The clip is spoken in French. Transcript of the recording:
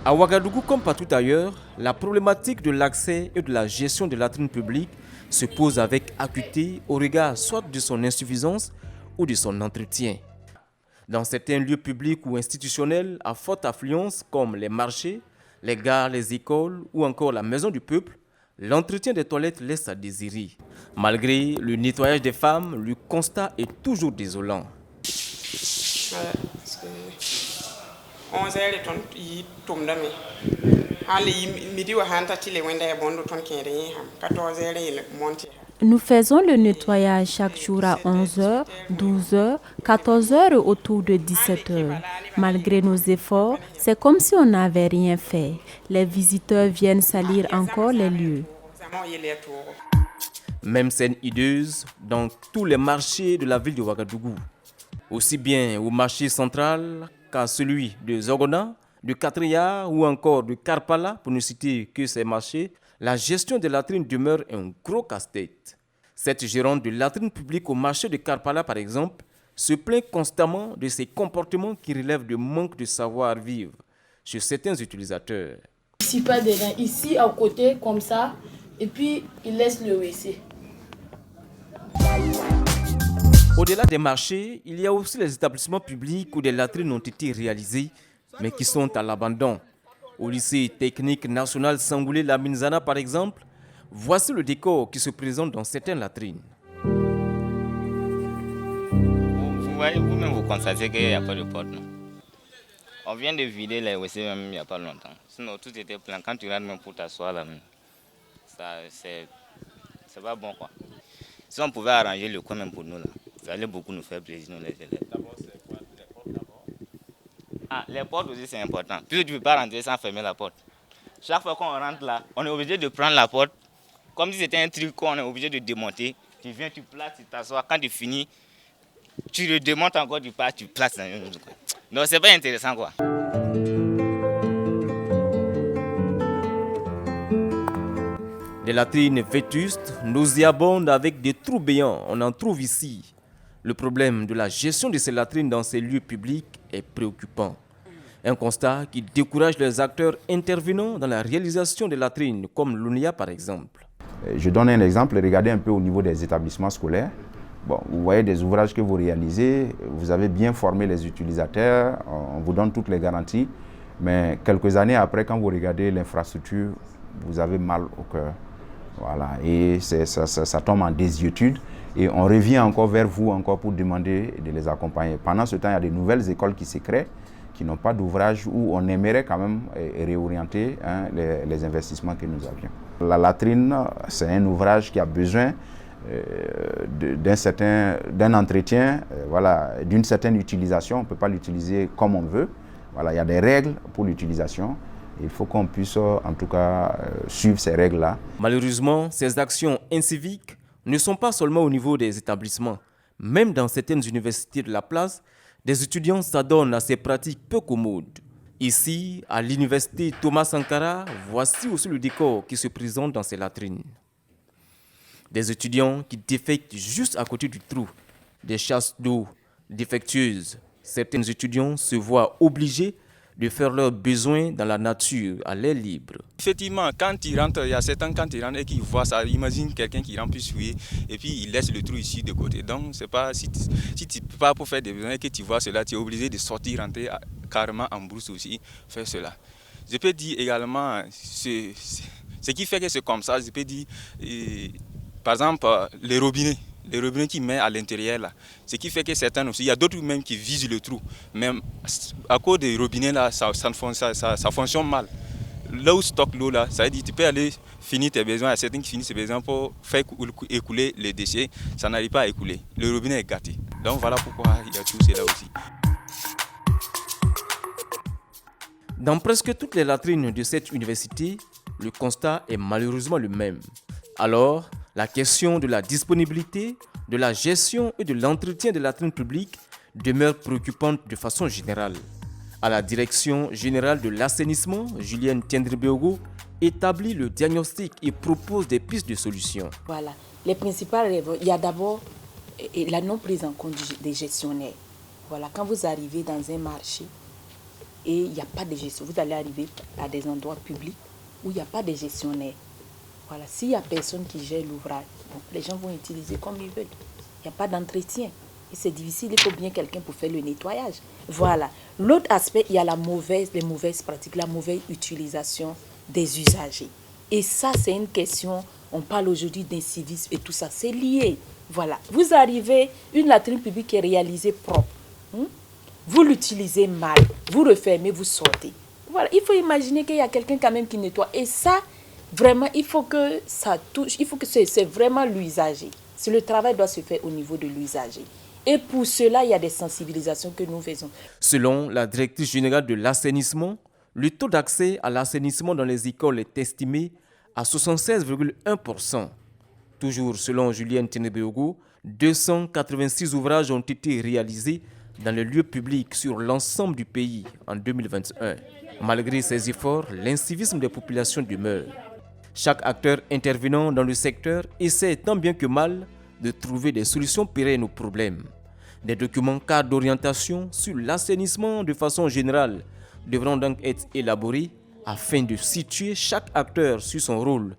À Ouagadougou, comme partout ailleurs, la problématique de l'accès et de la gestion des latrines publiques se pose avec acuité au regard soit de son insuffisance ou de son entretien. Dans certains lieux publics ou institutionnels à forte affluence comme les marchés, les gares, les écoles ou encore la maison du peuple, l'entretien des toilettes laisse à désirer. Malgré le nettoyage des femmes, le constat est toujours désolant. Nous faisons le nettoyage chaque jour à 11h, 12h, 14h et autour de 17h. Malgré nos efforts, c'est comme si on n'avait rien fait. Les visiteurs viennent salir encore les lieux. Même scène hideuse dans tous les marchés de la ville de Ouagadougou. Aussi bien au marché central qu'à celui de Zogona, de Katria ou encore de Karpala, pour ne citer que ces marchés, la gestion des latrines demeure un gros casse-tête. Cette gérante de latrines publiques au marché de Karpala, par exemple, se plaint constamment de ses comportements qui relèvent de manque de savoir-vivre chez certains utilisateurs. Ici, pas dedans, ici à côté, comme ça, et puis il laisse le WC. Au-delà des marchés, il y a aussi les établissements publics où des latrines ont été réalisées, mais qui sont à l'abandon. Au lycée technique national Sangoulé Laminzana, par exemple, voici le décor qui se présente dans certaines latrines. Vous voyez, vous-même, vous constatez qu'il n'y a pas de porte, non? On vient de vider les WC même il n'y a pas longtemps. Sinon, tout était plein. Quand tu rentres même pour t'asseoir là, c'est pas bon, quoi. Si on pouvait arranger le coin même pour nous, là, ça allait beaucoup nous faire plaisir, nous les élèves. D'abord, c'est quoi? Les portes d'abord? Ah, les portes aussi, c'est important. Puisque tu ne peux pas rentrer sans fermer la porte. Chaque fois qu'on rentre là, on est obligé de prendre la porte. Comme si c'était un truc qu'on est obligé de démonter. Tu viens, tu places, tu t'assois. Quand tu finis, tu le démontes encore, tu pars, tu places dans une autre. Donc, c'est pas intéressant, quoi. Des latrines vétustes, nauséabondes avec des trous béants, on en trouve ici. Le problème de la gestion de ces latrines dans ces lieux publics est préoccupant. Un constat qui décourage les acteurs intervenant dans la réalisation des latrines, comme l'UNIA par exemple. Je donne un exemple, regardez un peu au niveau des établissements scolaires. Bon, vous voyez des ouvrages que vous réalisez, vous avez bien formé les utilisateurs, on vous donne toutes les garanties, mais quelques années après, quand vous regardez l'infrastructure, vous avez mal au cœur. Voilà, et ça tombe en désuétude et on revient encore vers vous encore pour demander de les accompagner. Pendant ce temps, il y a de nouvelles écoles qui se créent, qui n'ont pas d'ouvrage où on aimerait quand même réorienter les investissements que nous avions. La latrine, c'est un ouvrage qui a besoin d'un entretien, voilà, d'une certaine utilisation. On ne peut pas l'utiliser comme on veut. Voilà, il y a des règles pour l'utilisation. Il faut qu'on puisse en tout cas suivre ces règles-là. Malheureusement, ces actions inciviques ne sont pas seulement au niveau des établissements. Même dans certaines universités de la place, des étudiants s'adonnent à ces pratiques peu commodes. Ici, à l'université Thomas Sankara, voici aussi le décor qui se présente dans ces latrines. Des étudiants qui défectent juste à côté du trou, des chasses d'eau défectueuses. Certains étudiants se voient obligés de faire leurs besoins dans la nature, à l'air libre. Effectivement, quand il rentre, il y a certains quand il rentre et qu'il voit ça, imagine quelqu'un qui rentre plus souillé et puis il laisse le trou ici de côté. Donc, c'est pas, si tu pars pour faire des besoins et que tu vois cela, tu es obligé de sortir, rentrer carrément en brousse aussi, faire cela. Je peux dire également, ce qui fait que c'est comme ça, je peux dire, par exemple, les robinets qui mettent à l'intérieur là. Ce qui fait que certains aussi, il y a d'autres même qui visent le trou. Même à cause des robinets là, ça fonctionne mal. Là où stocke l'eau là, ça veut dire que tu peux aller finir tes besoins, il y a certains qui finissent ses besoins pour faire écouler les déchets, ça n'arrive pas à écouler. Le robinet est gâté. Donc voilà pourquoi il y a tout cela aussi. Dans presque toutes les latrines de cette université, le constat est malheureusement le même. Alors, la question de la disponibilité, de la gestion et de l'entretien des latrines publiques demeure préoccupante de façon générale. À la direction générale de l'assainissement, Julienne Tiendrebeogo établit le diagnostic et propose des pistes de solutions. Voilà, les principales raisons, il y a d'abord la non prise en compte des gestionnaires. Voilà, quand vous arrivez dans un marché et il n'y a pas de gestion. Vous allez arriver à des endroits publics où il n'y a pas de gestionnaire. Voilà, s'il n'y a personne qui gère l'ouvrage, bon, les gens vont utiliser comme ils veulent. Il n'y a pas d'entretien. Et c'est difficile, il faut bien quelqu'un pour faire le nettoyage. Voilà. L'autre aspect, il y a les mauvaises pratiques, la mauvaise utilisation des usagers. Et ça, c'est une question, on parle aujourd'hui d'incivisme et tout ça, c'est lié. Voilà. Vous arrivez, une latrine publique qui est réalisée propre. Vous l'utilisez mal, vous refermez, vous sortez. Voilà. Il faut imaginer qu'il y a quelqu'un quand même qui nettoie. Et ça, vraiment, il faut que ça touche, il faut que c'est vraiment l'usager. Si le travail doit se faire au niveau de l'usager. Et pour cela, il y a des sensibilisations que nous faisons. Selon la directrice générale de l'assainissement, le taux d'accès à l'assainissement dans les écoles est estimé à 76,1%. Toujours selon Julienne Tenebeogo, 286 ouvrages ont été réalisés dans les lieux publics sur l'ensemble du pays en 2021. Malgré ces efforts, l'incivisme des populations demeure. Chaque acteur intervenant dans le secteur essaie tant bien que mal de trouver des solutions pérennes aux problèmes. Des documents cadres d'orientation sur l'assainissement de façon générale devront donc être élaborés afin de situer chaque acteur sur son rôle.